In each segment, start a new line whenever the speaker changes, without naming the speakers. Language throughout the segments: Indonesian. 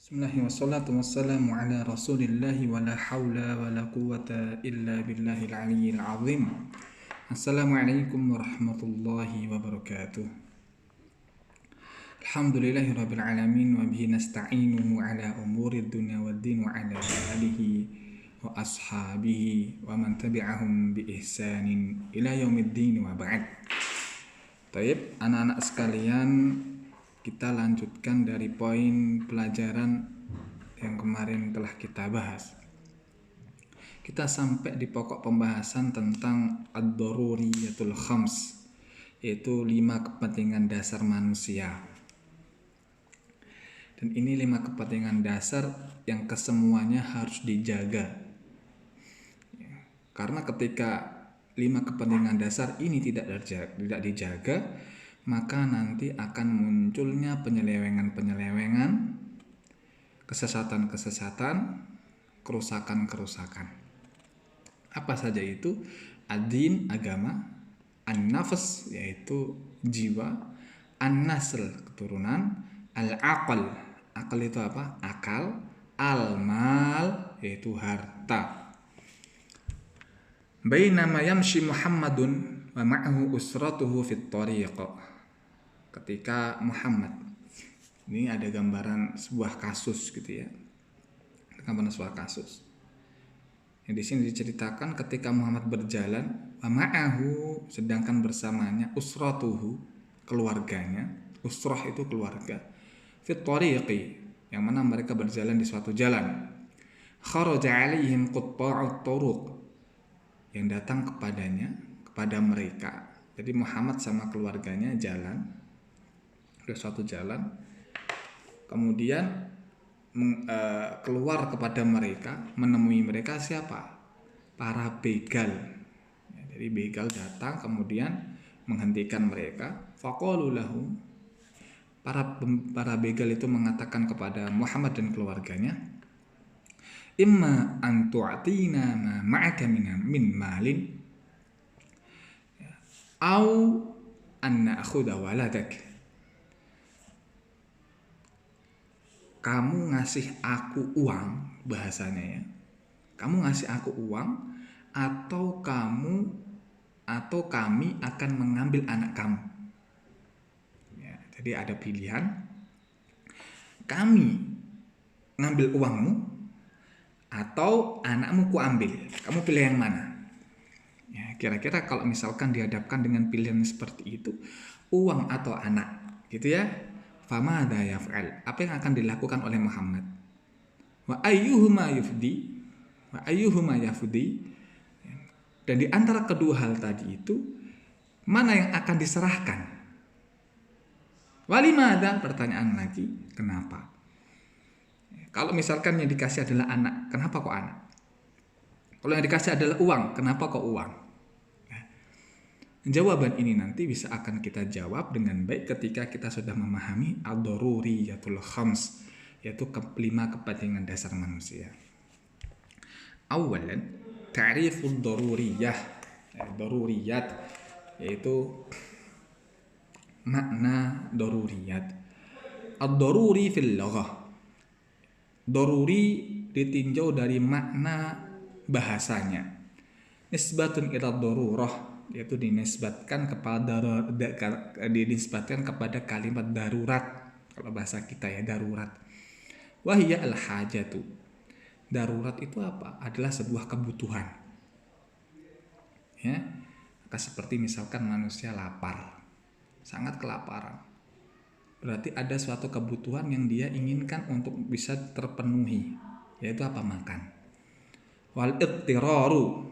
Bismillahirrahmanirrahim. Wassalatu wassalamu ala rasulillahi wa la hawla wa la quwwata illa billahil aliyyil azim. Assalamualaikum warahmatullahi wabarakatuh. Alhamdulillahi rabbil alamin wa bihi nasta'inuhu ala umuri dunya waddin wa ala alihi wa ashabihi wa man tabi'ahum bi ihsanin ila yaumiddin wa ba'd. Taib, anak-anak sekalian, kita lanjutkan dari poin pelajaran yang kemarin telah kita bahas. Kita sampai di pokok pembahasan tentang ad-daruriyatul khams, yaitu 5 kepentingan dasar manusia. Dan ini 5 kepentingan dasar yang kesemuanya harus dijaga. Karena ketika 5 kepentingan dasar ini tidak dijaga, maka nanti akan munculnya penyelewengan-penyelewengan, kesesatan-kesesatan, kerusakan-kerusakan. Apa saja itu? Ad-din, agama, an-nafs, yaitu jiwa, an-nasl, keturunan, al-aql, aql itu apa? Akal, al-mal, yaitu harta. Bainama yamshi Muhammadun wa ma'ahu usratuhu fit tariq. Ketika Muhammad, ini ada gambaran sebuah kasus gitu ya, gambaran sebuah kasus. Yang di sini diceritakan ketika Muhammad berjalan, wa ma'ahu, sedangkan bersamanya, usratuhu, keluarganya. Usrah itu keluarga. Fit tariqi, yang mana mereka berjalan di suatu jalan. Kharaja alaihim qutta'ut turuq, yang datang kepada mereka. Jadi Muhammad sama keluarganya jalan ke suatu jalan, kemudian keluar kepada mereka, menemui mereka siapa? Para begal. Jadi begal datang kemudian menghentikan mereka. Faqalu lahu, para begal itu mengatakan kepada Muhammad dan keluarganya, imma an tu'tina ma ma'aka min malin au an na'khudha waladak. Kamu ngasih aku uang, bahasanya ya. Kamu ngasih aku uang atau kami akan mengambil anak kamu. Ya, jadi ada pilihan. Kami ngambil uangmu atau anakmu ku ambil. Kamu pilih yang mana? Ya, kira-kira kalau misalkan dihadapkan dengan pilihan seperti itu, uang atau anak, gitu ya. Famadha yaf'al, apa yang akan dilakukan oleh Muhammad? Wa ayyuhuma yafdi. Dan di antara kedua hal tadi itu, mana yang akan diserahkan? Walimada, pertanyaan lagi, kenapa? Kalau misalkan yang dikasih adalah anak, kenapa kok anak? Kalau yang dikasih adalah uang, kenapa kok uang? Jawaban ini nanti bisa akan kita jawab dengan baik ketika kita sudah memahami ad-daruriyatul khams, yaitu 5 kepentingan dasar manusia. Awalan, ta'rifud daruriyah, daruriyat, yaitu makna daruriyat. Ad-daruri fil lughah, daruri ditinjau dari makna bahasanya. Nisbatun ila darurah, yaitu dinisbatkan kepada kalimat darurat. Kalau bahasa kita ya, darurat. Wahiyya al-hajatu. Darurat itu apa? Adalah sebuah kebutuhan. Ya, seperti misalkan manusia lapar, sangat kelaparan. Berarti ada suatu kebutuhan yang dia inginkan untuk bisa terpenuhi, yaitu apa? Makan. Wal ittiraru,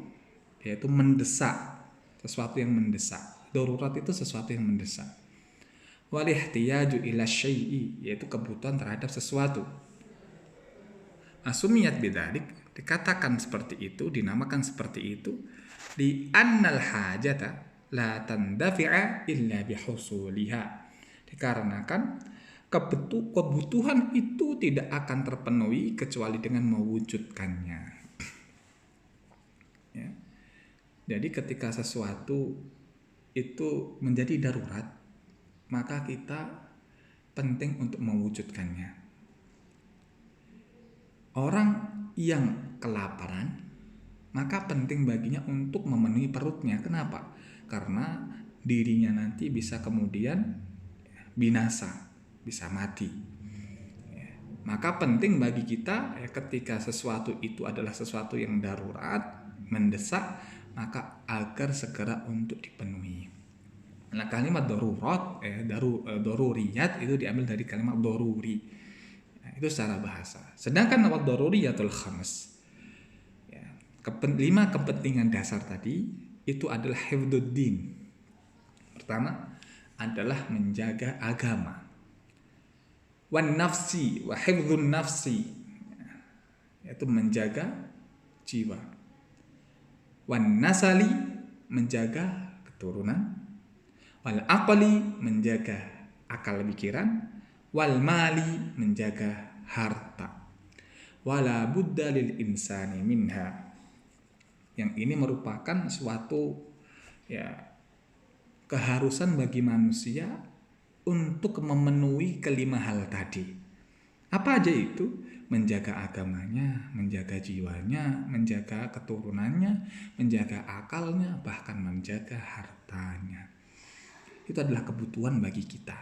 yaitu mendesak, sesuatu yang mendesak. Darurat itu sesuatu yang mendesak. Wal ihtiyaju ila syai'i, yaitu kebutuhan terhadap sesuatu. Asumiyat bidzalik, dikatakan seperti itu, dinamakan seperti itu, li annal hajata la tandafi'a illa bihusuliha. Dikarenakan kebutuhan itu tidak akan terpenuhi kecuali dengan mewujudkannya. Ya. Jadi ketika sesuatu itu menjadi darurat, maka kita penting untuk mewujudkannya. Orang yang kelaparan, maka penting baginya untuk memenuhi perutnya. Kenapa? Karena dirinya nanti bisa kemudian binasa, bisa mati. Maka penting bagi kita ketika sesuatu itu adalah sesuatu yang darurat, mendesak, maka agar segera untuk dipenuhi. Nah, kalimat darurat, daruriyat itu diambil dari kalimat daruri. Nah, itu secara bahasa. Sedangkan wa daruriyatul khams, ya, 5 kepentingan dasar tadi itu adalah hifdzuddin. Pertama adalah menjaga agama. Wan nafsi wa hifdzun nafsi, yaitu menjaga jiwa. Wan nasali, menjaga keturunan. Wal aqli, menjaga akal pikiran. Wal mali, menjaga harta. Wala budda lil insani minha. Yang ini merupakan suatu keharusan bagi manusia untuk memenuhi kelima hal tadi. Apa aja itu? Menjaga agamanya, menjaga jiwanya, menjaga keturunannya, menjaga akalnya, bahkan menjaga hartanya. Itu adalah kebutuhan bagi kita.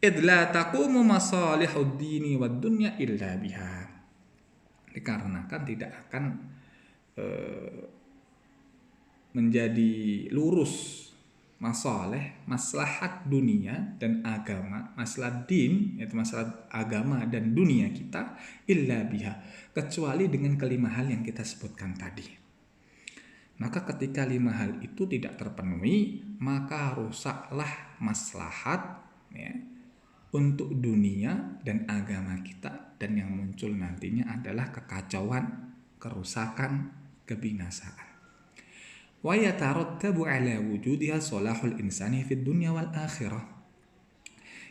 Idla taqumu masalihud dini wad dunya illa biha. Dikarenakan tidak akan menjadi lurus maslahat dunia dan agama, maslahat din, yaitu masalah agama dan dunia kita, illa biha, kecuali dengan kelima hal yang kita sebutkan tadi. Maka ketika 5 hal itu tidak terpenuhi, maka rusaklah maslahat untuk dunia dan agama kita, dan yang muncul nantinya adalah kekacauan, kerusakan, kebinasaan. Wa yatarattabu ala wujudiha salahul insani fid dunya wal akhirah.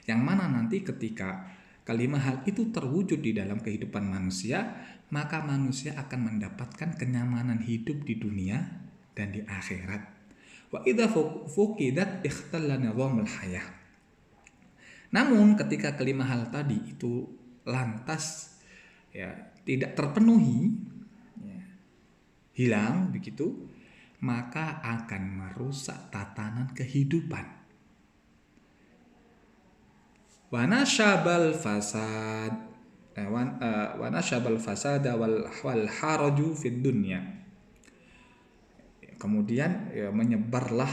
Yang mana nanti ketika kelima hal itu terwujud di dalam kehidupan manusia, maka manusia akan mendapatkan kenyamanan hidup di dunia dan di akhirat. Wa idza fuqidat ikhtalla nizamul hayah. Namun ketika kelima hal tadi itu lantas tidak terpenuhi, hilang begitu, maka akan merusak tatanan kehidupan. Wa nasyabal fasad wal haraju fid dunya. Kemudian menyebarlah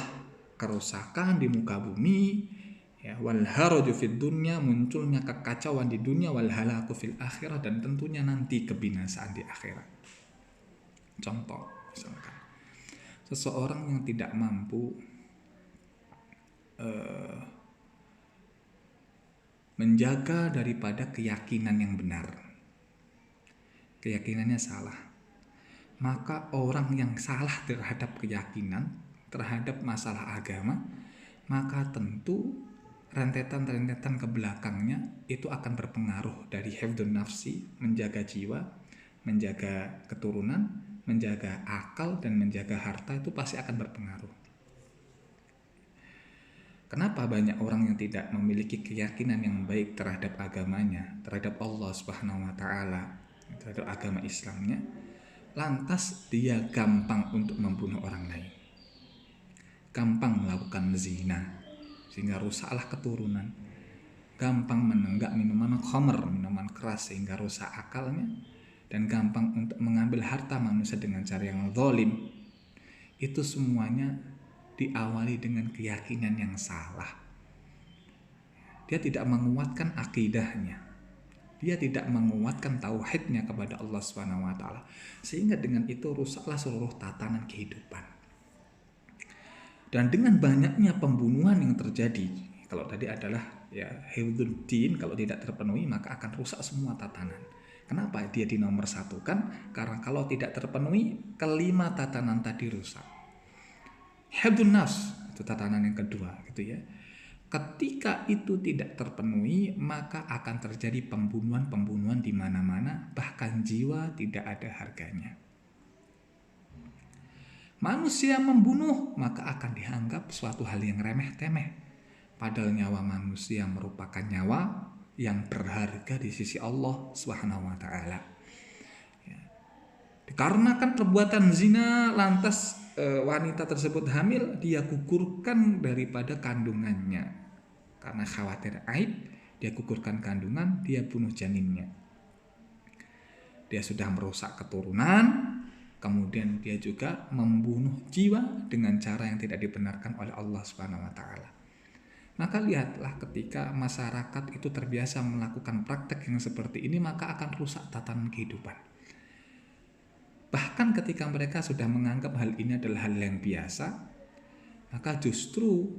kerusakan di muka bumi, wal haraju fid dunya, munculnya kekacauan di dunia, wal halaku fil akhirah, dan tentunya nanti kebinasaan di akhirat. Contoh misalkan seseorang yang tidak mampu menjaga daripada keyakinan yang benar, keyakinannya salah, maka orang yang salah terhadap keyakinan, terhadap masalah agama, maka tentu rentetan-rentetan ke belakangnya itu akan berpengaruh dari hifdzun nafsi, menjaga jiwa, menjaga keturunan, menjaga akal, dan menjaga harta, itu pasti akan berpengaruh. Kenapa banyak orang yang tidak memiliki keyakinan yang baik terhadap agamanya, terhadap Allah Subhanahu wa taala, terhadap agama Islamnya, lantas dia gampang untuk membunuh orang lain, gampang melakukan zina sehingga rusaklah keturunan, gampang menenggak minuman khamr, minuman keras sehingga rusak akalnya, dan gampang untuk mengambil harta manusia dengan cara yang zalim. Itu semuanya diawali dengan keyakinan yang salah. Dia tidak menguatkan akidahnya, dia tidak menguatkan tauhidnya kepada Allah Subhanahu wa taala, sehingga dengan itu rusaklah seluruh tatanan kehidupan. Dan dengan banyaknya pembunuhan yang terjadi, kalau tadi adalah hifdzuddin, kalau tidak terpenuhi maka akan rusak semua tatanan. Kenapa dia dinomor satukan? Karena kalau tidak terpenuhi, kelima tatanan tadi rusak. Hifdzun nafs, itu tatanan yang kedua, gitu ya. Ketika itu tidak terpenuhi, maka akan terjadi pembunuhan-pembunuhan di mana-mana, bahkan jiwa tidak ada harganya. Manusia membunuh, maka akan dianggap suatu hal yang remeh-temeh. Padahal nyawa manusia merupakan nyawa yang berharga di sisi Allah Subhanahu wa taala. Dikarenakan perbuatan zina lantas wanita tersebut hamil, dia gugurkan daripada kandungannya. Karena khawatir aib, dia gugurkan kandungan, dia bunuh janinnya. Dia sudah merusak keturunan, kemudian dia juga membunuh jiwa dengan cara yang tidak dibenarkan oleh Allah Subhanahu wa taala. Maka lihatlah ketika masyarakat itu terbiasa melakukan praktek yang seperti ini, maka akan rusak tatanan kehidupan. Bahkan ketika mereka sudah menganggap hal ini adalah hal yang biasa, maka justru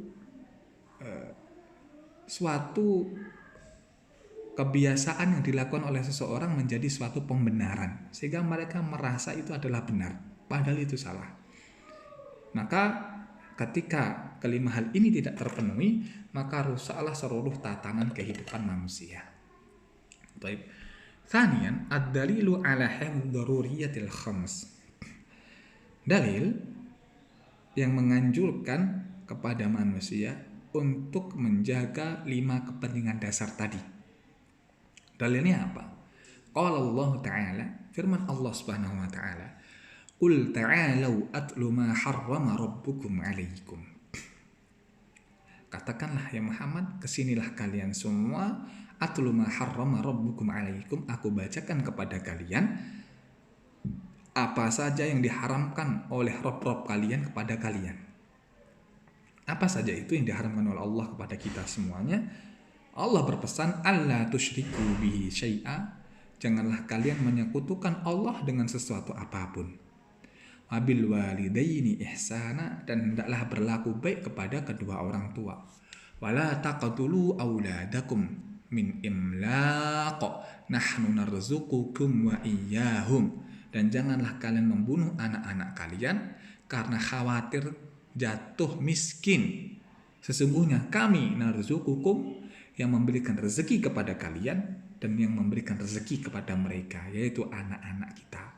suatu kebiasaan yang dilakukan oleh seseorang menjadi suatu pembenaran, sehingga mereka merasa itu adalah benar, padahal itu salah. Maka ketika kelima hal ini tidak terpenuhi, maka rusaklah seluruh tatanan kehidupan manusia. Baik. Thaniyan, ad-dalilu ala hifdz daruriyatil khams. Dalil yang menganjurkan kepada manusia untuk menjaga 5 kepentingan dasar tadi. Dalilnya apa? Qala Allah Ta'ala, firman Allah Subhanahu wa taala, "Qul ta'alu atlu ma harrama rabbukum 'alaikum." Katakanlah ya Muhammad, kesinilah kalian semua, atlu ma harrama rabbukum 'alaikum, aku bacakan kepada kalian apa saja yang diharamkan oleh Rabb kalian kepada kalian. Apa saja itu yang diharamkan oleh Allah kepada kita semuanya? Allah berpesan, alla tusyriku bihi syai'a, janganlah kalian menyekutukan Allah dengan sesuatu apapun. Wabil walidaini ihsana, dan hendaklah berlaku baik kepada kedua orang tua. Wala taqtulu auladakum min imlaq, nahnu narzuqukum wa iyyahum, dan janganlah kalian membunuh anak-anak kalian karena khawatir jatuh miskin. Sesungguhnya kami narzuqukum, yang memberikan rezeki kepada kalian dan yang memberikan rezeki kepada mereka, yaitu anak-anak kita.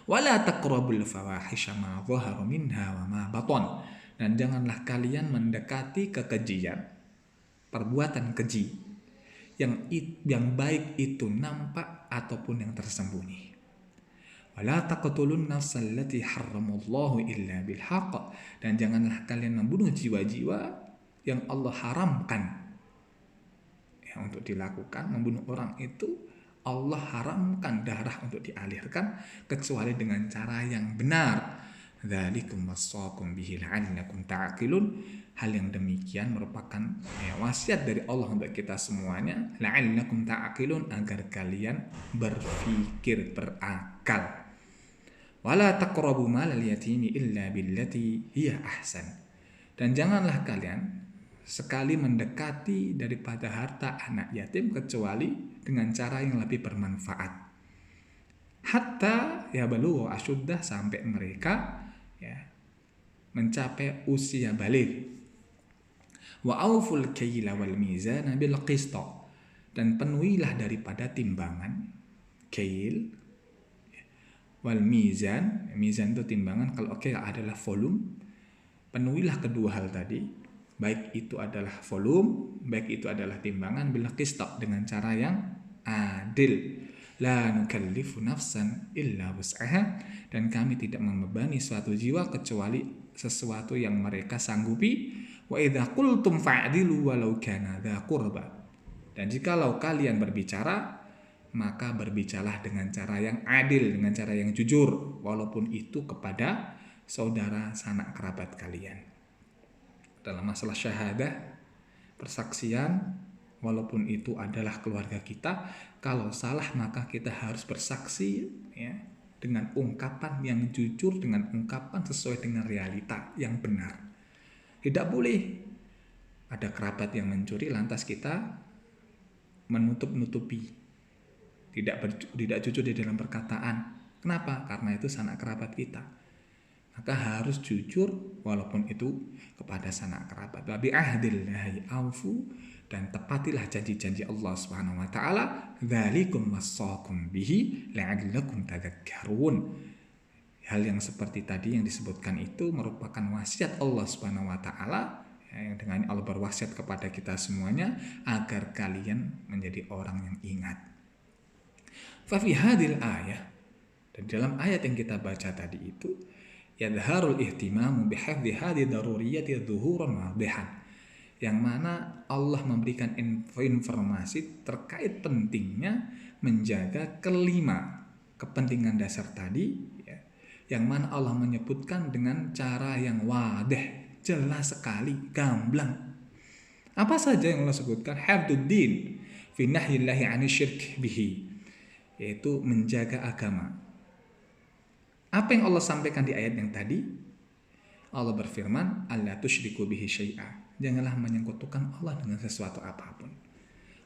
Wala taqrabul fawahisha ma dhahara minha wa ma batan, dan janganlah kalian mendekati kekejian, perbuatan keji yang baik itu nampak ataupun yang tersembunyi. Wala taqtulun nafsal lati harramallahu illa bil haqq, dan janganlah kalian membunuh jiwa-jiwa yang Allah haramkan ya untuk dilakukan. Membunuh orang itu Allah haramkan darah untuk dialirkan kecuali dengan cara yang benar. Dzalikum wasaqum bihi la'allakum ta'qilun. Hal yang demikian merupakan wasiat dari Allah untuk kita semuanya, la'allakum ta'qilun, agar kalian berpikir, berakal. Wala taqrabu malal yatimi illa billati hiya ahsan, dan janganlah kalian sekali mendekati daripada harta anak yatim kecuali dengan cara yang lebih bermanfaat. Hatta ya balughu asyuddah, sampai mereka mencapai usia baligh. Wa auful kaila wal mizana bil qist, dan penuhilah daripada timbangan, kail wal mizan. Mizan itu timbangan, kalau adalah volume. Penuhilah kedua hal tadi, baik itu adalah volume, baik itu adalah timbangan, bil qist, dengan cara yang adil. La nukallifu nafsan illa wus'aha, dan kami tidak membebani suatu jiwa kecuali sesuatu yang mereka sanggupi. Wa idza qultum fa'dilu walau kana dza qurba, dan jikalau kalian berbicara, maka berbicaralah dengan cara yang adil, dengan cara yang jujur, walaupun itu kepada saudara sanak kerabat kalian. Dalam masalah syahadah, persaksian, walaupun itu adalah keluarga kita, kalau salah maka kita harus bersaksi dengan ungkapan yang jujur, dengan ungkapan sesuai dengan realita yang benar. Tidak boleh ada kerabat yang mencuri lantas kita menutup-nutupi, tidak jujur di dalam perkataan. Kenapa? Karena itu sanak kerabat kita. Maka harus jujur walaupun itu kepada sanak kerabat. Wa bi ahdillahi aufu, dan tepatilah janji-janji Allah Subhanahu wa taala. Dzalikum wasaqum bihi la'allakum tadhakkarun. Hal yang seperti tadi yang disebutkan itu merupakan wasiat Allah Subhanahu wa taala Yang dengan Allah berwasiat kepada kita semuanya agar kalian menjadi orang yang ingat. Fa fi hadhil ayah, dan dalam ayat yang kita baca tadi itu, yadharul ihtimamu bihafdhi hadhi daruriyati dhuhuran wadihan, yang mana Allah memberikan informasi terkait pentingnya menjaga kelima kepentingan dasar tadi, ya, yang mana Allah menyebutkan dengan cara yang wadah, jelas sekali, gamblang. Apa saja yang Allah sebutkan? Hafduddin fi nahyillahi 'anil syirk bihi, yaitu menjaga agama. Apa yang Allah sampaikan di ayat yang tadi? Allah berfirman, alla tusyriku bihi syai'a, janganlah menyekutukan Allah dengan sesuatu apapun.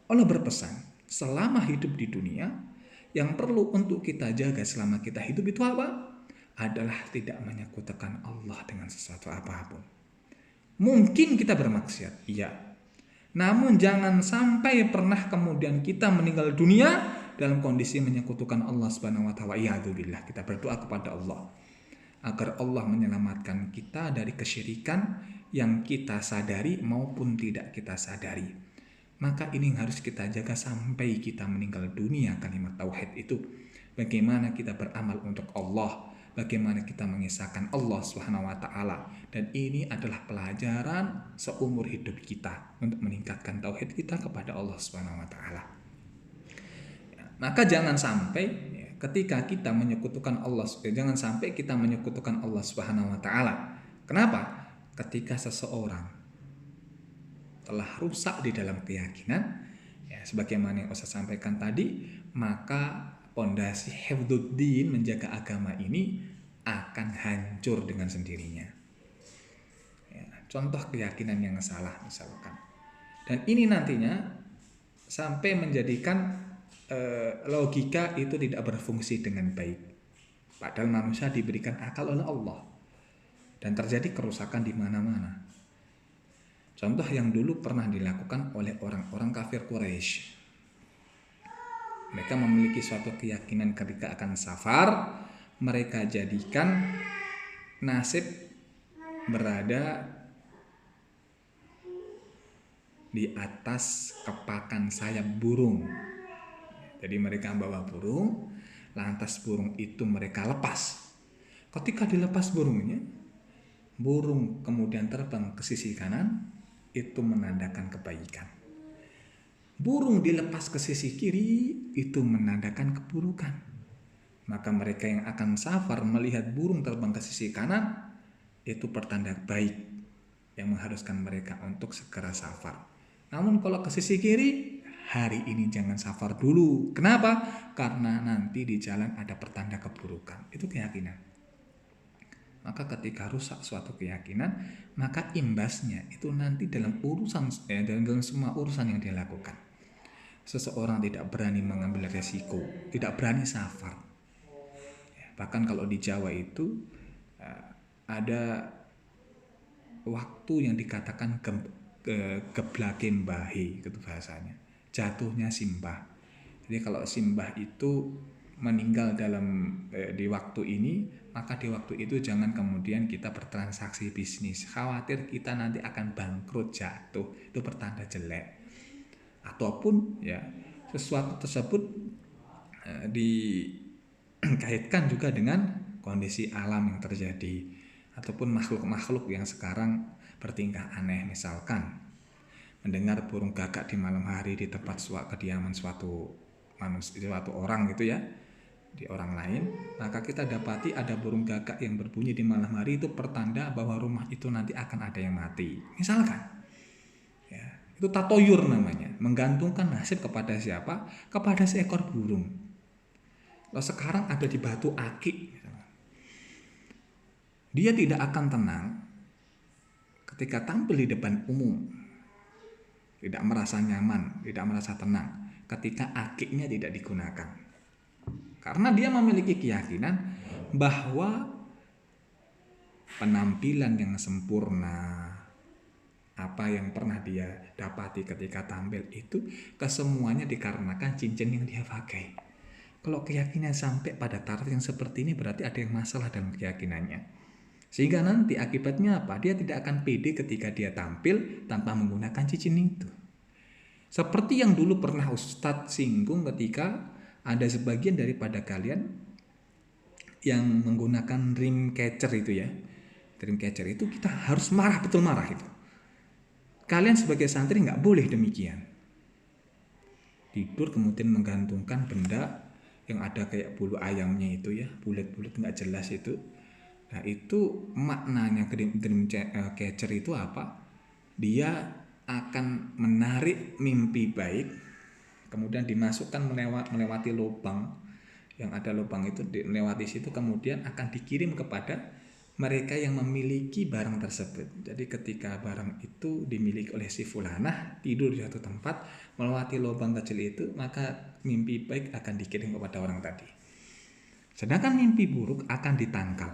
Allah berpesan, selama hidup di dunia, yang perlu untuk kita jaga selama kita hidup itu apa? Adalah tidak menyekutukan Allah dengan sesuatu apapun. Mungkin kita bermaksiat, iya. Namun jangan sampai pernah kemudian kita meninggal dunia dalam kondisi menyekutukan Allah Subhanahu wa taala. Iyadzubillah, kita berdoa kepada Allah agar Allah menyelamatkan kita dari kesyirikan yang kita sadari maupun tidak kita sadari. Maka ini yang harus kita jaga sampai kita meninggal dunia, kalimat tauhid itu. Bagaimana kita beramal untuk Allah, bagaimana kita mengisahkan Allah Subhanahu wa taala, dan ini adalah pelajaran seumur hidup kita untuk meningkatkan tauhid kita kepada Allah Subhanahu wa taala. Maka jangan sampai ketika kita menyekutukan Allah, jangan sampai kita menyekutukan Allah Subhanahu wa taala. Kenapa? Ketika seseorang telah rusak di dalam keyakinan, ya, sebagaimana yang Ustaz sampaikan tadi, maka pondasi hifdzuddin, menjaga agama ini akan hancur dengan sendirinya. Ya, contoh keyakinan yang salah misalkan. Dan ini nantinya sampai menjadikan logika itu tidak berfungsi dengan baik. Padahal manusia diberikan akal oleh Allah dan terjadi kerusakan di mana-mana. Contoh yang dulu pernah dilakukan oleh orang-orang kafir Quraisy. Mereka memiliki suatu keyakinan ketika akan safar, mereka jadikan nasib berada di atas kepakan sayap burung. Jadi mereka bawa burung, lantas burung itu mereka lepas. Ketika dilepas burungnya, burung kemudian terbang ke sisi kanan, itu menandakan kebaikan. Burung dilepas ke sisi kiri, itu menandakan keburukan. Maka mereka yang akan safar melihat burung terbang ke sisi kanan, itu pertanda baik yang mengharuskan mereka untuk segera safar. Namun kalau ke sisi kiri, hari ini jangan safar dulu. Kenapa? Karena nanti di jalan ada pertanda keburukan. Itu keyakinan. Maka ketika rusak suatu keyakinan, maka imbasnya itu nanti dalam urusan, dalam semua urusan yang dia lakukan. Seseorang tidak berani mengambil resiko, tidak berani safar. Bahkan kalau di Jawa itu ada waktu yang dikatakan geblake mbahe, itu bahasanya. Jatuhnya simbah. Jadi kalau simbah itu meninggal di waktu ini, maka di waktu itu jangan kemudian kita bertransaksi bisnis, khawatir kita nanti akan bangkrut, jatuh, itu pertanda jelek. Ataupun ya sesuatu tersebut dikaitkan juga dengan kondisi alam yang terjadi ataupun makhluk-makhluk yang sekarang bertingkah aneh, misalkan mendengar burung gagak di malam hari di tempat kediaman suatu orang gitu ya, di orang lain, maka kita dapati ada burung gagak yang berbunyi di malam hari, itu pertanda bahwa rumah itu nanti akan ada yang mati. Misalkan, ya, itu tatoyur namanya, menggantungkan nasib kepada siapa? Kepada seekor burung. Kalau sekarang ada di batu akik, dia tidak akan tenang ketika tampil di depan umum, tidak merasa nyaman, tidak merasa tenang ketika akiknya tidak digunakan. Karena dia memiliki keyakinan bahwa penampilan yang sempurna, apa yang pernah dia dapati ketika tampil itu, kesemuanya dikarenakan cincin yang dia pakai. Kalau keyakinan sampai pada taraf yang seperti ini, berarti ada yang masalah dalam keyakinannya. Sehingga nanti akibatnya apa? Dia tidak akan pede ketika dia tampil tanpa menggunakan cincin itu. Seperti yang dulu pernah Ustadz singgung ketika ada sebagian daripada kalian yang menggunakan dream catcher itu ya. Dream catcher itu kita harus marah, betul marah itu. Kalian sebagai santri nggak boleh demikian. Tidur kemudian menggantungkan benda yang ada kayak bulu ayamnya itu ya, bulat-bulat nggak jelas itu. Nah itu maknanya dream catcher itu apa? Dia akan menarik mimpi baik, kemudian dimasukkan melewati lubang, yang ada lubang itu melewati situ, kemudian akan dikirim kepada mereka yang memiliki barang tersebut. Jadi ketika barang itu dimiliki oleh si fulanah, tidur di satu tempat, melewati lubang kecil itu, maka mimpi baik akan dikirim kepada orang tadi. Sedangkan mimpi buruk akan ditangkal.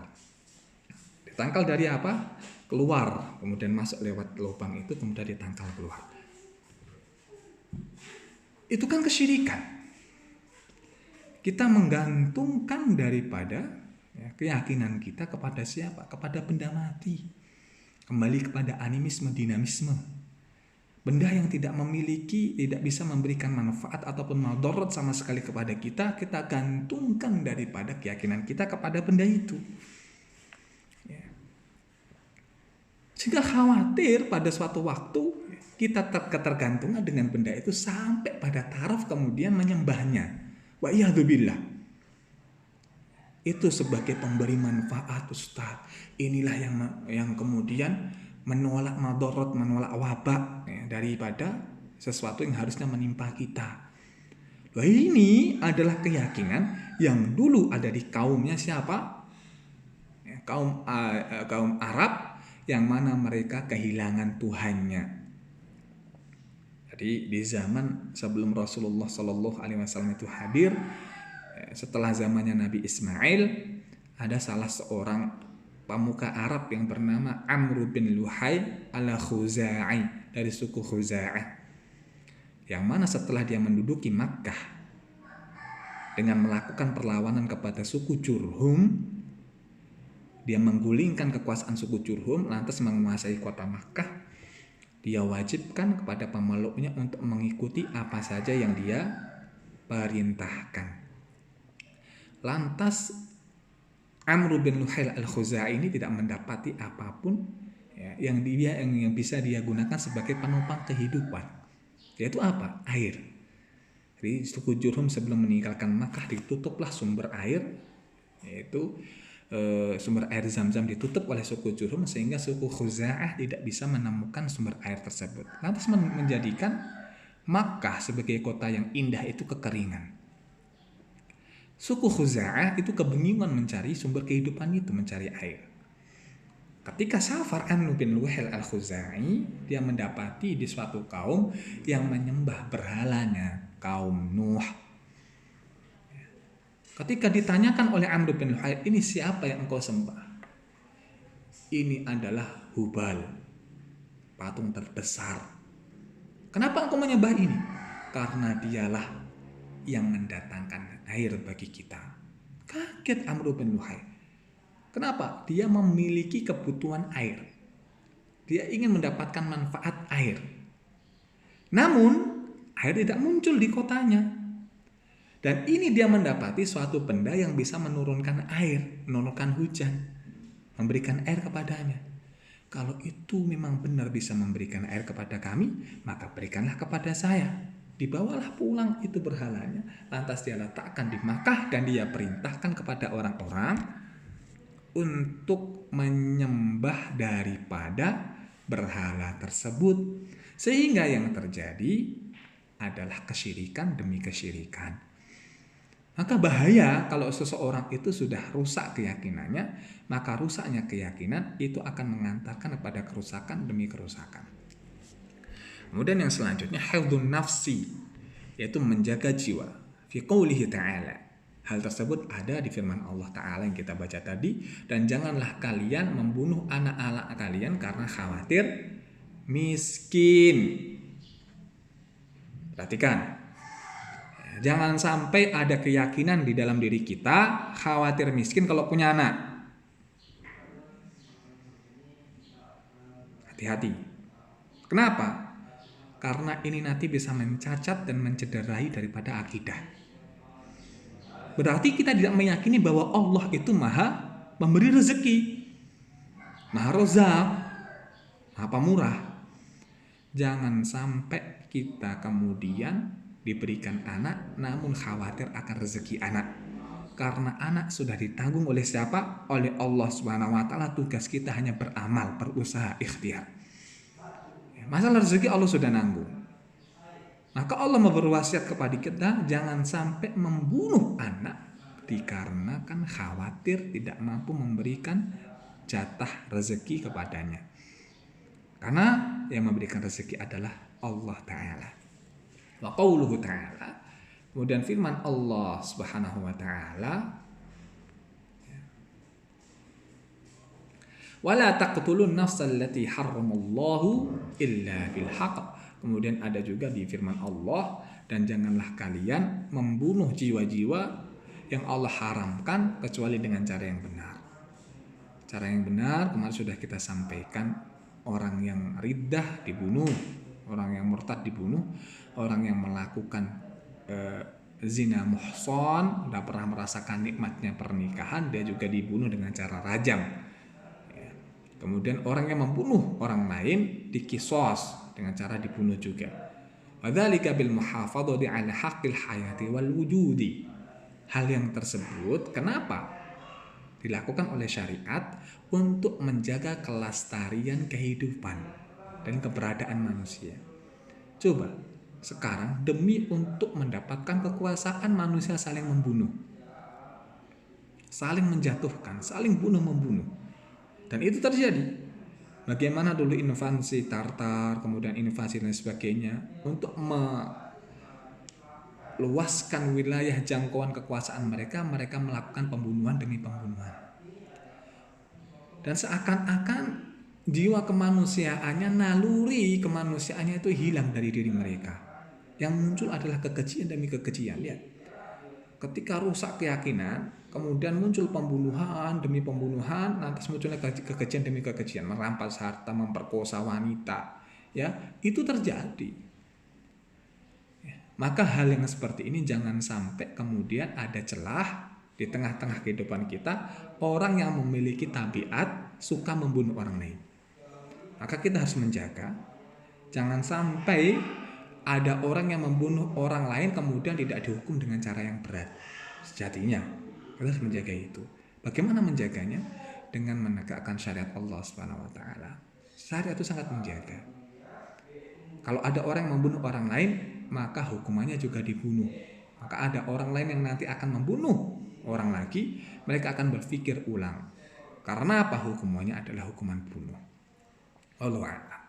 Ditangkal dari apa? Keluar, kemudian masuk lewat lubang itu, kemudian ditangkal keluar. Itu kan kesyirikan. Kita menggantungkan daripada keyakinan kita kepada siapa? Kepada benda mati. Kembali kepada animisme, dinamisme. Benda yang tidak memiliki, tidak bisa memberikan manfaat ataupun madarat sama sekali kepada kita, kita gantungkan daripada keyakinan kita kepada benda itu. Sehingga khawatir pada suatu waktu kita ketergantungan dengan benda itu sampai pada taraf kemudian menyembahnya. Wa iyadzubillah. Itu sebagai pemberi manfaat, Ustaz. Inilah yang kemudian menolak madarat, menolak wabak daripada sesuatu yang harusnya menimpa kita. Wah, ini adalah keyakinan yang dulu ada di kaumnya siapa? Kaum Arab, yang mana mereka kehilangan Tuhannya. Jadi di zaman sebelum Rasulullah Shallallahu Alaihi Wasallam itu hadir, setelah zamannya Nabi Ismail, ada salah seorang pemuka Arab yang bernama Amr bin Luhai al-Khuzai dari suku Khuza'ah, yang mana setelah dia menduduki Makkah dengan melakukan perlawanan kepada suku Jurhum, dia menggulingkan kekuasaan suku Jurhum, lantas menguasai kota Makkah. Dia wajibkan kepada pemeluknya untuk mengikuti apa saja yang dia perintahkan. Lantas Amr bin Luhail al-Khuzai ini tidak mendapati apapun yang bisa dia gunakan sebagai penopang kehidupan. Yaitu apa? Air. Jadi suku Jurhum sebelum meninggalkan Makkah ditutuplah sumber air, yaitu sumber air Zam-Zam ditutup oleh suku Jurhum, sehingga suku Khuza'ah tidak bisa menemukan sumber air tersebut. Lantas menjadikan Makkah sebagai kota yang indah itu kekeringan. Suku Khuza'ah itu kebingungan mencari sumber kehidupan itu, mencari air. Ketika Safar Amr bin Luhail al-Khuzai, dia mendapati di suatu kaum yang menyembah berhalanya, kaum Nuh. Ketika ditanyakan oleh Amr bin Luhail, ini siapa yang engkau sembah? Ini adalah Hubal, patung terbesar. Kenapa engkau menyembah ini? Karena dialah yang mendatangkan air bagi kita. Kaget Amr bin Luhail. Kenapa? Dia memiliki kebutuhan air. Dia ingin mendapatkan manfaat air. Namun, air tidak muncul di kotanya. Dan ini dia mendapati suatu benda yang bisa menurunkan air, menurunkan hujan, memberikan air kepadanya. Kalau itu memang benar bisa memberikan air kepada kami, maka berikanlah kepada saya. Dibawalah pulang itu berhalanya, lantas dia letakkan di Makkah dan dia perintahkan kepada orang-orang untuk menyembah daripada berhala tersebut. Sehingga yang terjadi adalah kesyirikan demi kesyirikan. Maka bahaya kalau seseorang itu sudah rusak keyakinannya, maka rusaknya keyakinan itu akan mengantarkan kepada kerusakan demi kerusakan. Kemudian yang selanjutnya hifdzun nafsi, yaitu menjaga jiwa. Fi qoulihi ta'ala. Hal tersebut ada di firman Allah Ta'ala yang kita baca tadi. Dan janganlah kalian membunuh anak-anak kalian karena khawatir miskin. Perhatikan. Jangan sampai ada keyakinan di dalam diri kita khawatir miskin kalau punya anak. Hati-hati. Kenapa? Karena ini nanti bisa mencacat dan mencederai daripada akidah. Berarti kita tidak meyakini bahwa Allah itu maha memberi rezeki, maha rozak, maha pemurah. Jangan sampai kita kemudian diberikan anak namun khawatir akan rezeki anak. Karena anak sudah ditanggung oleh siapa? Oleh Allah Subhanahu wa taala. Tugas kita hanya beramal, berusaha, ikhtiar. Masalah rezeki Allah sudah nanggung. Maka Allah berwasiat kepada kita jangan sampai membunuh anak dikarenakan khawatir tidak mampu memberikan jatah rezeki kepadanya. Karena yang memberikan rezeki adalah Allah Ta'ala. Wa qauluhu ta'ala. Kemudian firman Allah Subhanahu wa taala, wala taqtulun nafsal lati harramallahu illa bil haqq. Kemudian ada juga di firman Allah, dan janganlah kalian membunuh jiwa-jiwa yang Allah haramkan kecuali dengan cara yang benar. Cara yang benar kemarin sudah kita sampaikan, orang yang riddah dibunuh, orang yang murtad dibunuh, orang yang melakukan zina muhsan, tidak pernah merasakan nikmatnya pernikahan, dia juga dibunuh dengan cara rajam. Kemudian orang yang membunuh orang lain dikisos dengan cara dibunuh juga. Wadzalika bil muhafadzati ala haqqil hayati wal wujudi. Hal yang tersebut kenapa dilakukan oleh syariat? Untuk menjaga kelestarian kehidupan dan keberadaan manusia. Coba sekarang demi untuk mendapatkan kekuasaan manusia saling membunuh, saling menjatuhkan, saling bunuh-membunuh. Dan itu terjadi. Bagaimana dulu invasi Tartar, kemudian invasi dan sebagainya, untuk meluaskan wilayah jangkauan kekuasaan mereka melakukan pembunuhan demi pembunuhan. Dan seakan-akan jiwa kemanusiaannya, naluri kemanusiaannya itu hilang dari diri mereka. Yang muncul adalah kekejian demi kekejian. Lihat, ketika rusak keyakinan, kemudian muncul pembunuhan demi pembunuhan, lantas munculnya kekejian demi kekejian, merampas harta, memperkosa wanita, ya itu terjadi. Maka hal yang seperti ini jangan sampai kemudian ada celah di tengah-tengah kehidupan kita, orang yang memiliki tabiat suka membunuh orang lain. Maka kita harus menjaga, jangan sampai ada orang yang membunuh orang lain kemudian tidak dihukum dengan cara yang berat. Sejatinya kita harus menjaga itu. Bagaimana menjaganya? Dengan menegakkan syariat Allah Subhanahu wa taala. Syariat itu sangat menjaga. Kalau ada orang yang membunuh orang lain, maka hukumannya juga dibunuh. Maka ada orang lain yang nanti akan membunuh orang lagi, mereka akan berpikir ulang. Karena apa? Hukumannya adalah hukuman bunuh. Wallahu a'lam.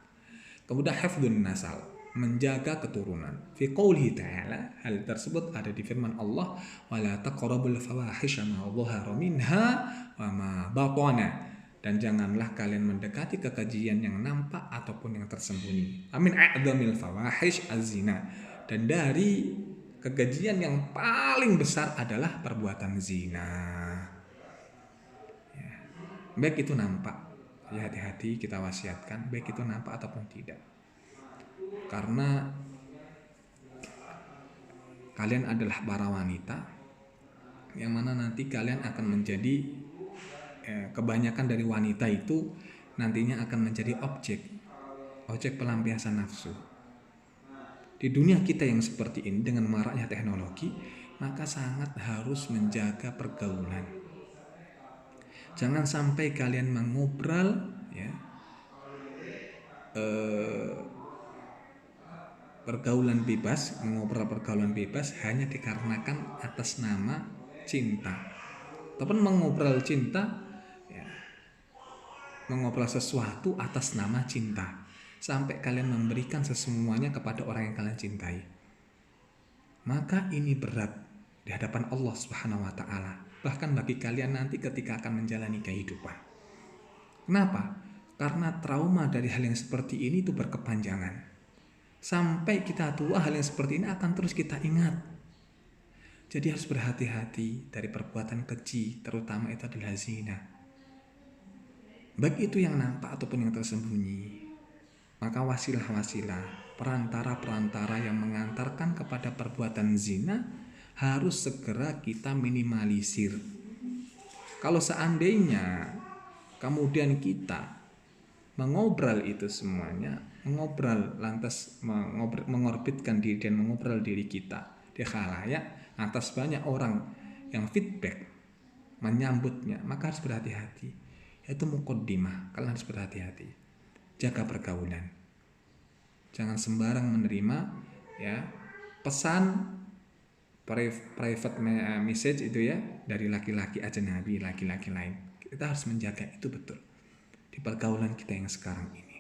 Kemudian hifdzun nasal, menjaga keturunan. Fi qoulihi ta'ala, hal tersebut ada di firman Allah, wala taqrabul fawahisha ma dhahara minha wa ma batana. Dan janganlah kalian mendekati kekejian yang nampak ataupun yang tersembunyi. Amin a'dzamil fawahish az-zina. Dan dari kekejian yang paling besar adalah perbuatan zina. Ya. Baik itu nampak, ya hati-hati kita wasiatkan, baik itu nampak ataupun tidak. Karena kalian adalah para wanita yang mana nanti kalian akan menjadi kebanyakan dari wanita itu nantinya akan menjadi objek pelampiasan nafsu. Di dunia kita yang seperti ini dengan maraknya teknologi, maka sangat harus menjaga pergaulan. Jangan sampai kalian mengobrol ya, pergaulan bebas, mengobrol pergaulan bebas hanya dikarenakan atas nama cinta. Ataupun mengobrol cinta, ya, mengobrol sesuatu atas nama cinta. Sampai kalian memberikan sesemuanya kepada orang yang kalian cintai. Maka ini berat di hadapan Allah Subhanahu wa taala. Bahkan bagi kalian nanti ketika akan menjalani kehidupan. Kenapa? Karena trauma dari hal yang seperti ini itu berkepanjangan. Sampai kita tua hal yang seperti ini akan terus kita ingat. Jadi harus berhati-hati dari perbuatan keji, terutama itu adalah zina. Baik itu yang nampak ataupun yang tersembunyi. Maka wasilah-wasilah, perantara-perantara yang mengantarkan kepada perbuatan zina harus segera kita minimalisir. Kalau seandainya kemudian kita mengobrol itu semuanya, lantas mengorbitkan diri dan mengobrol diri kita di khalayak atas banyak orang yang feedback menyambutnya, maka harus berhati-hati. Itu muqaddimah, kalian harus berhati-hati. Jaga pergaulan. Jangan sembarang menerima ya pesan private message itu ya dari laki-laki ajnabi, laki-laki lain. Kita harus menjaga itu betul di pergaulan kita yang sekarang ini.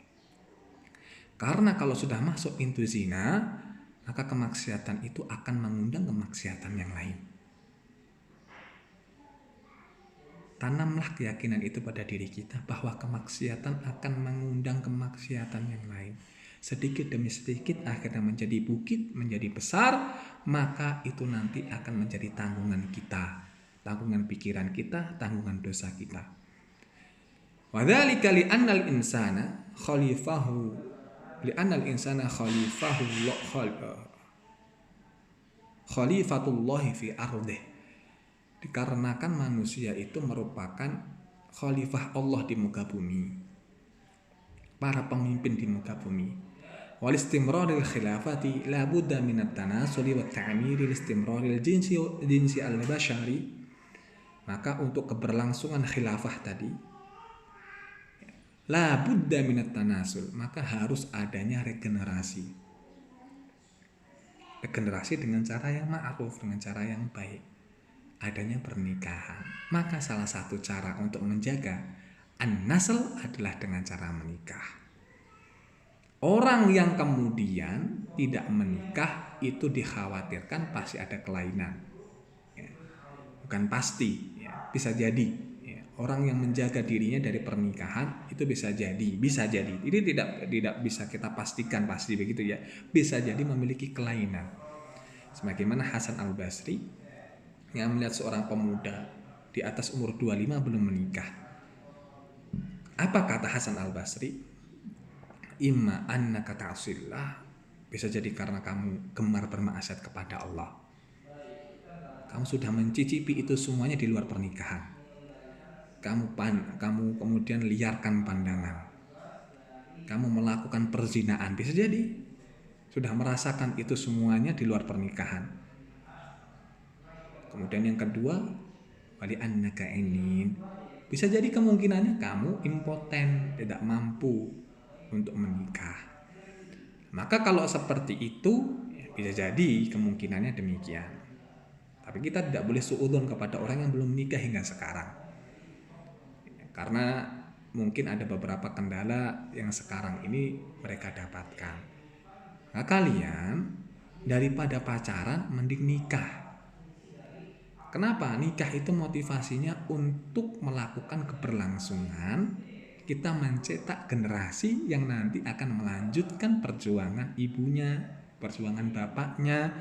Karena kalau sudah masuk pintu zina, maka kemaksiatan itu akan mengundang kemaksiatan yang lain. Tanamlah keyakinan itu pada diri kita bahwa kemaksiatan akan mengundang kemaksiatan yang lain. Sedikit demi sedikit akhirnya menjadi bukit, menjadi besar, maka itu nanti akan menjadi tanggungan kita, tanggungan pikiran kita, tanggungan dosa kita. Wadzalika li'annal insana khalifatullahi fi ardih. Dikarenakan manusia itu merupakan khalifah Allah di muka bumi, para pemimpin di muka bumi. Wal istimraril khilafati la budda min at-tanasuli wa ta'miril istimraril jinsi al-bashari. Maka untuk keberlangsungan khilafah tadi la budda min at-tanasul, maka harus adanya regenerasi. Regenerasi dengan cara yang ma'ruf, dengan cara yang baik. Adanya pernikahan. Maka salah satu cara untuk menjaga an-nasl adalah dengan cara menikah. Orang yang kemudian tidak menikah itu dikhawatirkan pasti ada kelainan. Ya. Bukan pasti, ya. Bisa jadi. Ya. Orang yang menjaga dirinya dari pernikahan itu bisa jadi. Ini tidak bisa kita pastikan pasti begitu ya. Bisa jadi memiliki kelainan. Sebagaimana Hasan Al-Basri yang melihat seorang pemuda di atas umur 25 belum menikah. Apa kata Hasan Al-Basri? Imma annaka ta'sillah, bisa jadi karena kamu gemar bermaksiat kepada Allah. Kamu sudah mencicipi itu semuanya di luar pernikahan. Kamu kemudian liarkan pandangan. Kamu melakukan perzinaan, bisa jadi sudah merasakan itu semuanya di luar pernikahan. Kemudian yang kedua, wali annaka inin, bisa jadi kemungkinannya kamu impoten, tidak mampu untuk menikah. Maka kalau seperti itu, ya bisa jadi kemungkinannya demikian. Tapi kita tidak boleh suudzon kepada orang yang belum menikah hingga sekarang. Karena mungkin ada beberapa kendala yang sekarang ini mereka dapatkan. Nah, kalian daripada pacaran mending nikah. Kenapa? Nikah itu motivasinya untuk melakukan keberlangsungan. Kita mencetak generasi yang nanti akan melanjutkan perjuangan ibunya, perjuangan bapaknya.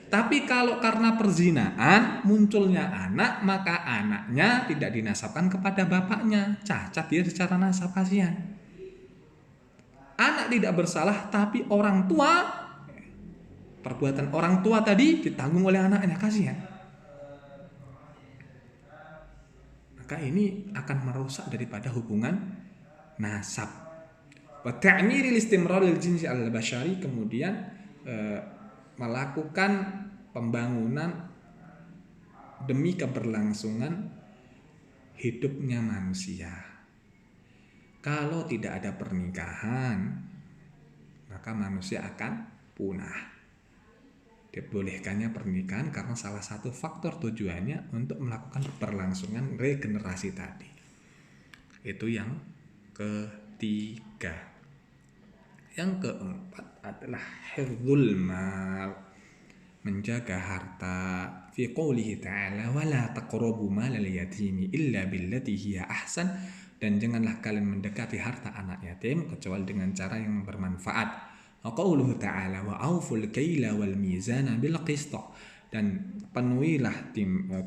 Tapi kalau karena perzinaan munculnya anak, maka anaknya tidak dinasabkan kepada bapaknya. Cacat dia secara nasab, kasihan. Anak tidak bersalah, tapi orang tua, perbuatan orang tua tadi ditanggung oleh anaknya, kasihan. Maka ini akan merusak daripada hubungan nasab. Wa ta'miril istimraril jinsi al-bashari, kemudian melakukan pembangunan demi keberlangsungan hidupnya manusia. Kalau tidak ada pernikahan, maka manusia akan punah. Dibolehkannya pernikahan karena salah satu faktor tujuannya untuk melakukan keberlangsungan regenerasi tadi. Itu yang ketiga. Yang keempat adalah hifdzul mal, menjaga harta. Fi qoulihi ta'ala wala taqrabu malal yatimi illa billati hiya ahsan, dan janganlah kalian mendekati harta anak yatim kecuali dengan cara yang bermanfaat. Qauluhu ta'ala wa auful kaila wal mizana bil qist, dan penuhilah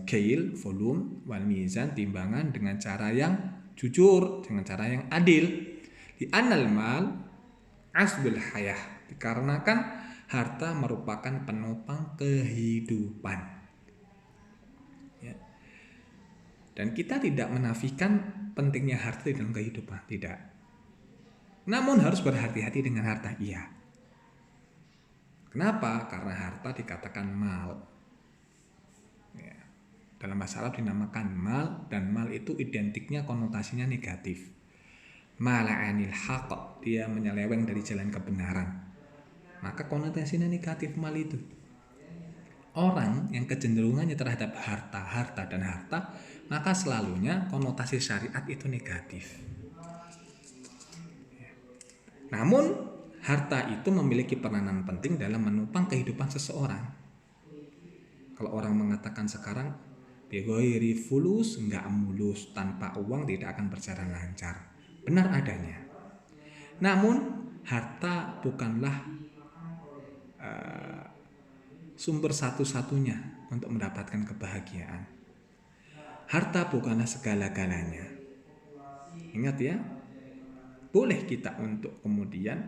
kail, volume, wal mizan, timbangan, dengan cara yang jujur, dengan cara yang adil. Di anal mal asbul hayah, dikarenakan harta merupakan penopang kehidupan. Ya. Dan kita tidak menafikan pentingnya harta dalam kehidupan, tidak. Namun harus berhati-hati dengan harta, iya. Kenapa? Karena harta dikatakan mal. Ya. Dalam bahasa Arab dinamakan mal, dan mal itu identiknya konotasinya negatif. Mala'anil haqq, dia menyeleweng dari jalan kebenaran. Maka konotasinya negatif mal itu. Orang yang kecenderungannya terhadap harta, maka selalunya konotasi syariat itu negatif. Namun harta itu memiliki peranan penting dalam menopang kehidupan seseorang. Kalau orang mengatakan sekarang bighairi fulus, enggak mulus, tanpa uang tidak akan berjalan lancar. Benar adanya. Namun harta bukanlah sumber satu-satunya untuk mendapatkan kebahagiaan. Harta bukanlah segala-galanya. Ingat ya, boleh kita untuk kemudian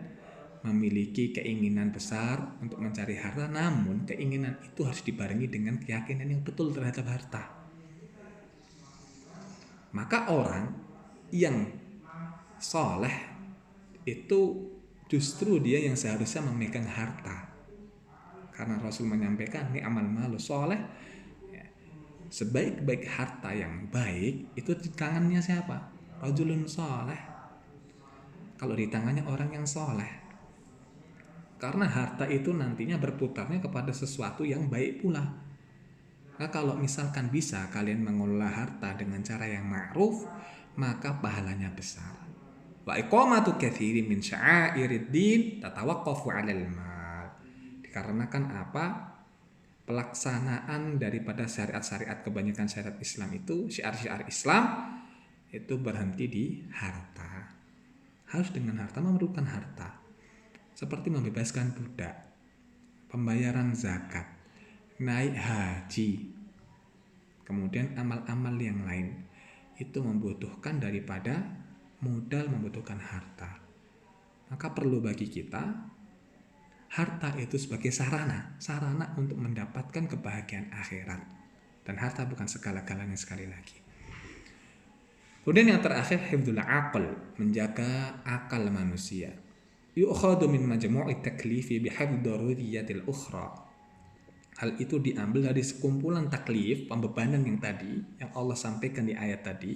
memiliki keinginan besar untuk mencari harta, namun keinginan itu harus dibarengi dengan keyakinan yang betul terhadap harta. Maka orang yang soleh itu justru dia yang seharusnya memegang harta. Karena Rasul menyampaikan, ini amal malu soleh, sebaik-baik harta yang baik itu di tangannya siapa? Rajulun soleh. Kalau di tangannya orang yang soleh. Karena harta itu nantinya berputarnya kepada sesuatu yang baik pula. Nah, kalau misalkan bisa kalian mengelola harta dengan cara yang ma'ruf, maka pahalanya besar. Wa iqamatu katsirin min sya'airiddin tatawaqqafu 'alal mal. Dikarenakan apa? Pelaksanaan daripada syariat-syariat, kebanyakan syariat Islam itu, syiar-syiar Islam itu berhenti di harta. Harus dengan harta, memerlukan harta. Seperti membebaskan budak, pembayaran zakat, naik haji, kemudian amal-amal yang lain. Itu membutuhkan daripada modal, membutuhkan harta. Maka perlu bagi kita harta itu sebagai sarana untuk mendapatkan kebahagiaan akhirat. Dan harta bukan segala-galanya sekali lagi. Kemudian yang terakhir, hifdzul aql, menjaga akal manusia. Yu'khadhu min majmu'i taklifi bihifdz daruriyatil ukhra. Hal itu diambil dari sekumpulan taklif, pembebanan yang tadi, yang Allah sampaikan di ayat tadi.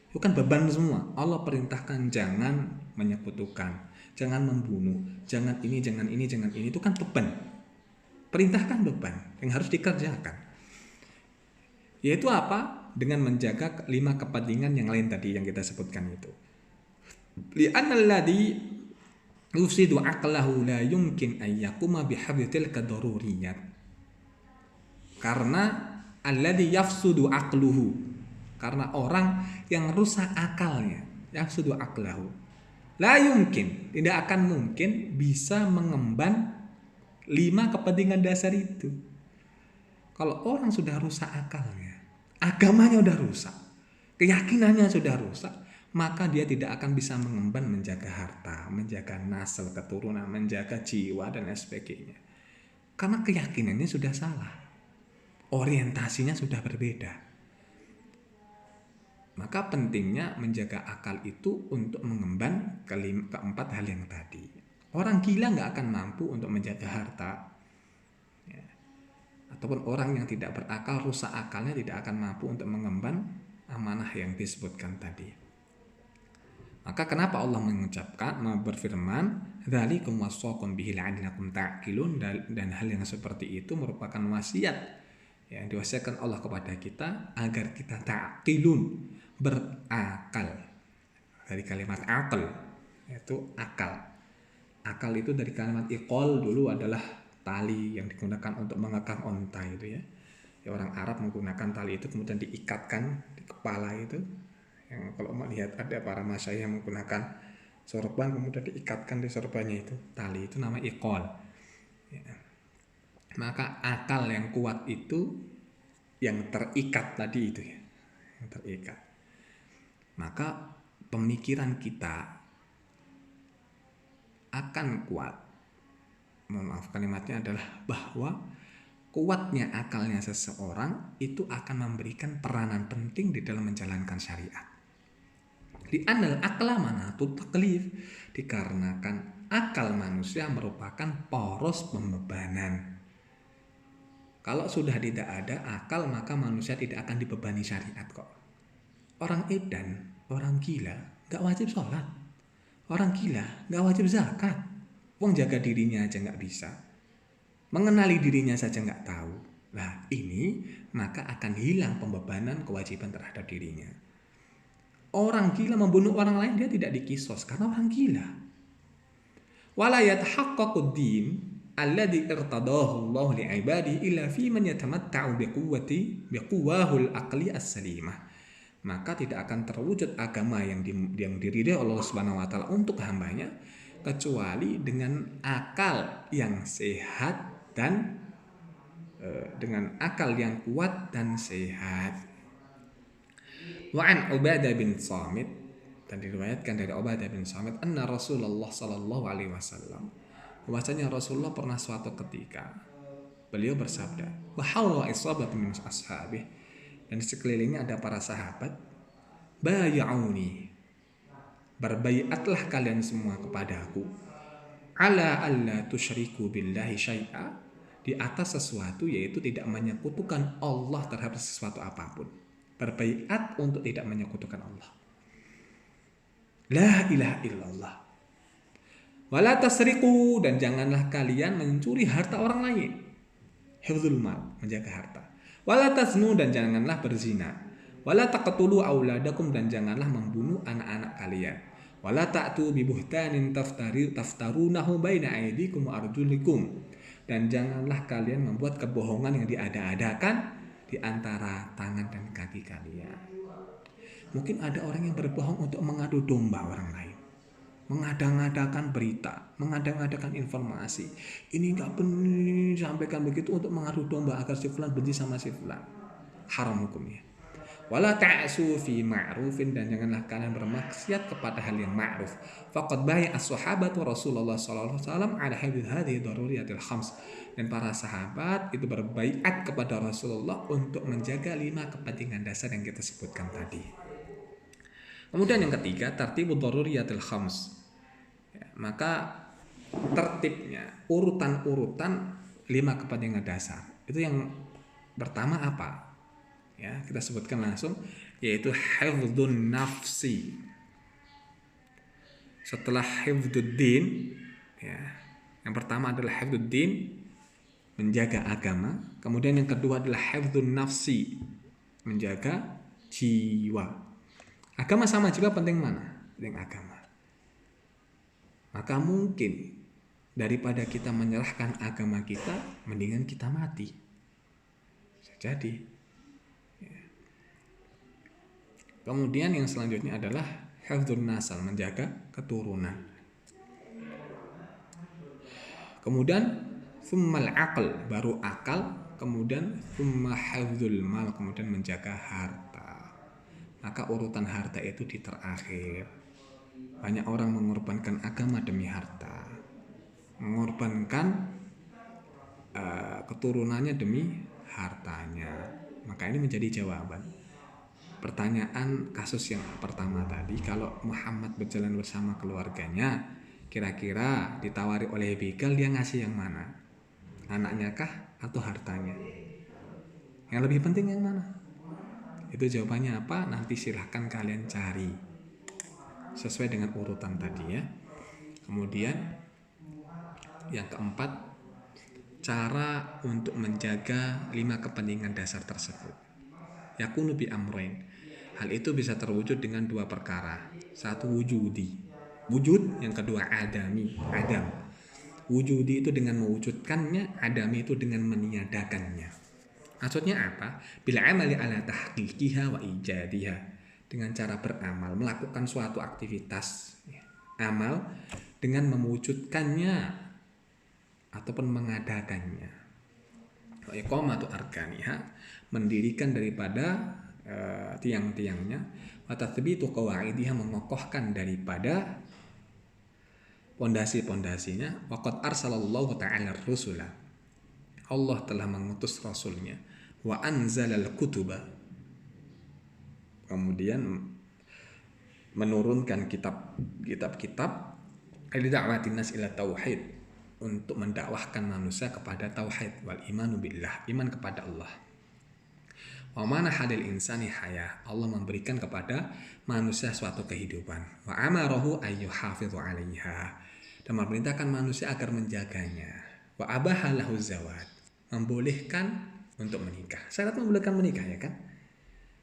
Itu kan beban semua. Allah perintahkan jangan menyekutukan, jangan membunuh, jangan ini, jangan ini, jangan ini. Itu kan beban. Perintahkan beban yang harus dikerjakan. Yaitu apa? Dengan menjaga 5 kepentingan yang lain tadi yang kita sebutkan itu. Li'annal ladzi yufsidu aqlahu la yumkin an yaquma bihifdzi tilka daruriyat. Karena alladzi yafsudu aqluhu, karena orang yang rusak akalnya, yafsudu aqlahu, la yumkin, tidak akan mungkin bisa mengemban 5 kepentingan dasar itu. Kalau orang sudah rusak akalnya, agamanya sudah rusak, keyakinannya sudah rusak, maka dia tidak akan bisa mengemban menjaga harta, menjaga nasl keturunan, menjaga jiwa dan lain sebagainya. Karena keyakinannya sudah salah, orientasinya sudah berbeda. Maka pentingnya menjaga akal itu untuk mengemban keempat hal yang tadi. Orang gila nggak akan mampu untuk menjaga harta. Ataupun orang yang tidak berakal, rusak akalnya, tidak akan mampu untuk mengemban amanah yang disebutkan tadi. Maka kenapa Allah mengucapkan, berfirman, dzalikum wasaqum bihi la'allakum ta'qilun, dan hal yang seperti itu merupakan wasiat yang diwasiatkan Allah kepada kita agar kita ta'qilun, berakal. Dari kalimat aql, yaitu akal. Akal itu dari kalimat iqol, dulu adalah tali yang digunakan untuk mengekang onta itu ya. Orang Arab menggunakan tali itu kemudian diikatkan di kepala itu. Yang kalau melihat ada para masyayikh yang menggunakan sorban kemudian diikatkan di sorbannya itu, tali itu nama iqol. Ya. Maka akal yang kuat itu yang terikat tadi itu ya, yang terikat. Maka pemikiran kita akan kuat. Mohon maaf, kalimatnya adalah bahwa kuatnya akalnya seseorang itu akan memberikan peranan penting di dalam menjalankan syariat. Li'anal aqla manatut taklif, dikarenakan akal manusia merupakan poros pembebanan. Kalau sudah tidak ada akal, maka manusia tidak akan dibebani syariat kok. Orang edan, orang gila, gak wajib sholat. Orang gila, gak wajib zakat. Wong jaga dirinya aja gak bisa. Mengenali dirinya saja gak tahu. Nah ini maka akan hilang pembebanan kewajiban terhadap dirinya. Orang gila membunuh orang lain, dia tidak dikisos karena orang gila. Wala yatahaqqaqud din alladhi irtadahu Allah li'ibadihi illa fi man yatamatta'u biquwahul aqli as-salimah. Maka tidak akan terwujud agama yang diridai Allah Subhanahu wa taala untuk hambanya kecuali dengan akal yang sehat dan dengan akal yang kuat dan sehat. Wa an Ubadah bin Samit, dan diriwayatkan dari Ubadah bin Samit, anna Rasulullah sallallahu alaihi wasallam, bahwasanya Rasulullah pernah suatu ketika beliau bersabda, wa hawla isabatu min ashabih, dan di sekelilingnya ada para sahabat, bay'auni, berbaiatlah kalian semua kepadaku, ala alla tusyriku billahi syai'a, di atas sesuatu, yaitu tidak menyekutukan Allah terhadap sesuatu apapun. Berbaiat untuk tidak menyekutukan Allah. La ilaha illallah. Wala tasriqu, dan janganlah kalian mencuri harta orang lain. Hifdzul mal, menjaga harta. Wala taznu, dan janganlah berzina. Wala taqtulu auladakum, dan janganlah membunuh anak-anak kalian. Wala ta'tu bi buhtanin taftarunahu baina aydikum wa arjulikum, dan janganlah kalian membuat kebohongan yang diada-adakan di antara tangan dan kaki kalian. Mungkin ada orang yang berbohong untuk mengadu domba orang lain, mengada-ngadakan berita, mengada-ngadakan informasi. Ini enggak benar, sampaikan begitu untuk mengadu domba agar si fulan benci sama si fulan. Haram hukumnya. Wala ta'su fi ma'rufin, dan janganlah kalian bermaksiat kepada hal yang ma'ruf. Faqad bai'a as-sahabatu Rasulullah sallallahu alaihi wasallam ala hadhihi daruriyatil khams, dan para sahabat itu berbaiat kepada Rasulullah untuk menjaga 5 kepentingan dasar yang kita sebutkan tadi. Kemudian yang ketiga, tartibud daruriyatil khams. Ya, maka tertibnya, urutan-urutan 5 kepentingan dasar. Itu yang pertama apa? Ya, kita sebutkan langsung, yaitu hifdzun nafsi. Setelah hifdzuddin, ya, yang pertama adalah hifdzuddin, menjaga agama. Kemudian yang kedua adalah hifdzun nafsi, menjaga jiwa. Agama sama jiwa penting mana? Penting agama. Maka mungkin daripada kita menyerahkan agama kita, mendingan kita mati. Bisa jadi. Kemudian yang selanjutnya adalah hifdzun nasal, menjaga keturunan. Kemudian tsummal aql, baru akal, kemudian tsumma hifdzul mal, kemudian menjaga harta. Maka urutan harta itu di terakhir. Banyak orang mengorbankan agama demi harta, mengorbankan keturunannya demi hartanya. Maka ini menjadi jawaban pertanyaan kasus yang pertama tadi. Kalau Muhammad berjalan bersama keluarganya, kira-kira ditawari oleh begal, dia ngasih yang mana? Anaknya kah atau hartanya? Yang lebih penting yang mana? Itu jawabannya apa? Nanti silahkan kalian cari sesuai dengan urutan tadi ya. Kemudian yang keempat, cara untuk menjaga 5 kepentingan dasar tersebut. Yakunu bi amrain. Hal itu bisa terwujud dengan 2 perkara. Satu, wujudi, wujud. Yang kedua, adami, adam. Wujudi itu dengan mewujudkannya, adami itu dengan meniadakannya. Maksudnya apa? Bila amali ala tahqiqiha wa ijadiha, dengan cara beramal, melakukan suatu aktivitas amal dengan mewujudkannya ataupun mengadakannya. Wa iqamatu arkaniha, mendirikan daripada tiang-tiangnya. Wa tathbitu qawaidiha, mengokohkan daripada pondasi-pondasinya, waqad arsalallahu ta'ala rusula. Allah telah mengutus rasulnya, wa anzalal kutuba, kemudian menurunkan kitab-kitab li da'watin nas ila tauhid, untuk mendakwahkan manusia kepada tauhid, wal imanu billah, iman kepada Allah. Wa mana hadil insani hayah, Allah memberikan kepada manusia suatu kehidupan. Wa amarahu ayyuhafidhu 'alaiha, dan memerintahkan manusia agar menjaganya. Wa abaha lahu zawad, membolehkan untuk menikah. Syarat membolehkan menikah, ya kan?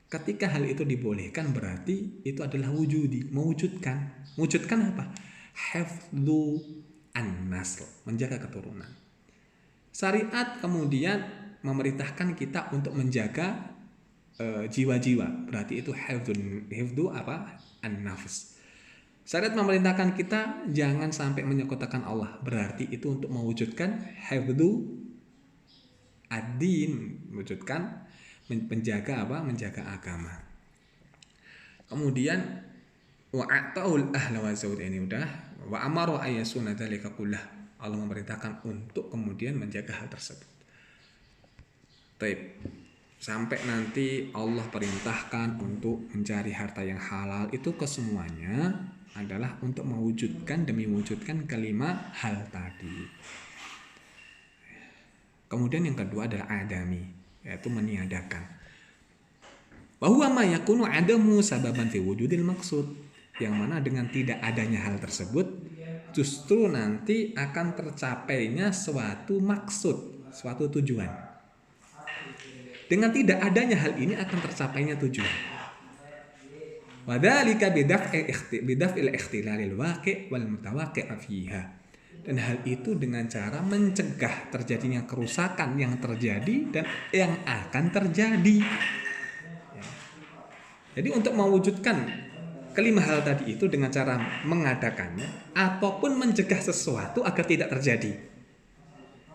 Ketika hal itu dibolehkan berarti itu adalah wujudi, mewujudkan. Mewujudkan apa? Hifdzu an-nasl, menjaga keturunan. Syariat kemudian memerintahkan kita untuk menjaga jiwa-jiwa, berarti itu hifdzu apa? An-nafs. Syariat memerintahkan kita jangan sampai menyekutukan Allah, berarti itu untuk mewujudkan hifdzu ad-din, mewujudkan menjaga apa? Menjaga agama. Kemudian wa ataul ahla wa zawj, ini udah, wa amaru ayyasuna dzalika kullah, Allah memerintahkan untuk kemudian menjaga hal tersebut. Baik. Sampai nanti Allah perintahkan untuk mencari harta yang halal, itu kesemuanya adalah untuk mewujudkan, demi mewujudkan kelima hal tadi. Kemudian yang kedua adalah adami, yaitu meniadakan. Bahwa ma yakunu adamu sababan fi wujudil maksud, yang mana dengan tidak adanya hal tersebut justru nanti akan tercapainya suatu maksud, suatu tujuan. Dengan tidak adanya hal ini akan tercapainya tujuan. Wadzalika bidaf'il ikhtilalil waqi' wal mutawaqi' fiha. Dan hal itu dengan cara mencegah terjadinya kerusakan yang terjadi dan yang akan terjadi. Jadi untuk mewujudkan kelima hal tadi itu dengan cara mengadakannya ataupun mencegah sesuatu agar tidak terjadi.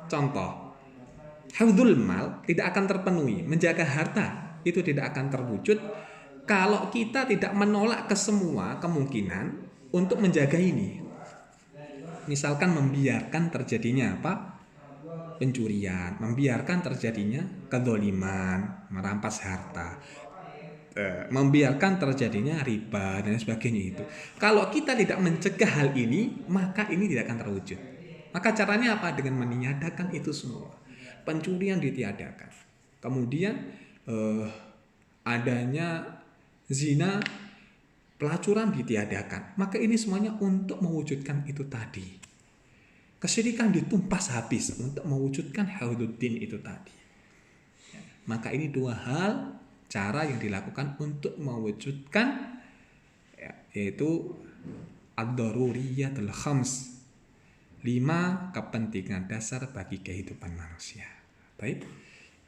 Contoh, hifdzul mal tidak akan terpenuhi, menjaga harta itu tidak akan terwujud kalau kita tidak menolak kesemua kemungkinan untuk menjaga ini. Misalkan membiarkan terjadinya apa? Pencurian, membiarkan terjadinya kedzaliman, merampas harta, membiarkan terjadinya riba dan sebagainya itu. Kalau kita tidak mencegah hal ini, maka ini tidak akan terwujud. Maka caranya apa? Dengan meniadakan itu semua. Pencurian ditiadakan. Kemudian adanya zina, pelacuran ditiadakan. Maka ini semuanya untuk mewujudkan itu tadi. Kesyirikan ditumpas habis untuk mewujudkan hifdzuddin itu tadi. Maka ini dua hal cara yang dilakukan untuk mewujudkan, yaitu ad-daruriyatul khams, 5 kepentingan dasar bagi kehidupan manusia. Baik,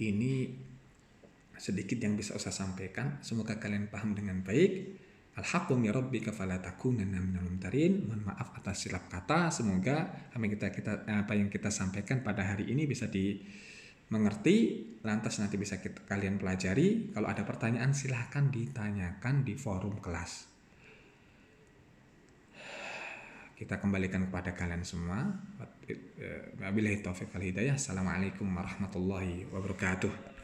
ini sedikit yang bisa saya sampaikan. Semoga kalian paham dengan baik. Al-haqqu min rabbika fala takunanna minal mumtarin. Mohon maaf atas silap kata. Semoga apa yang kita sampaikan pada hari ini bisa dimengerti. Lantas nanti bisa kalian pelajari. Kalau ada pertanyaan silahkan ditanyakan di forum kelas. Kita kembalikan kepada kalian semua. Wabillahi taufiq wal hidayah. Assalamualaikum warahmatullahi wabarakatuh.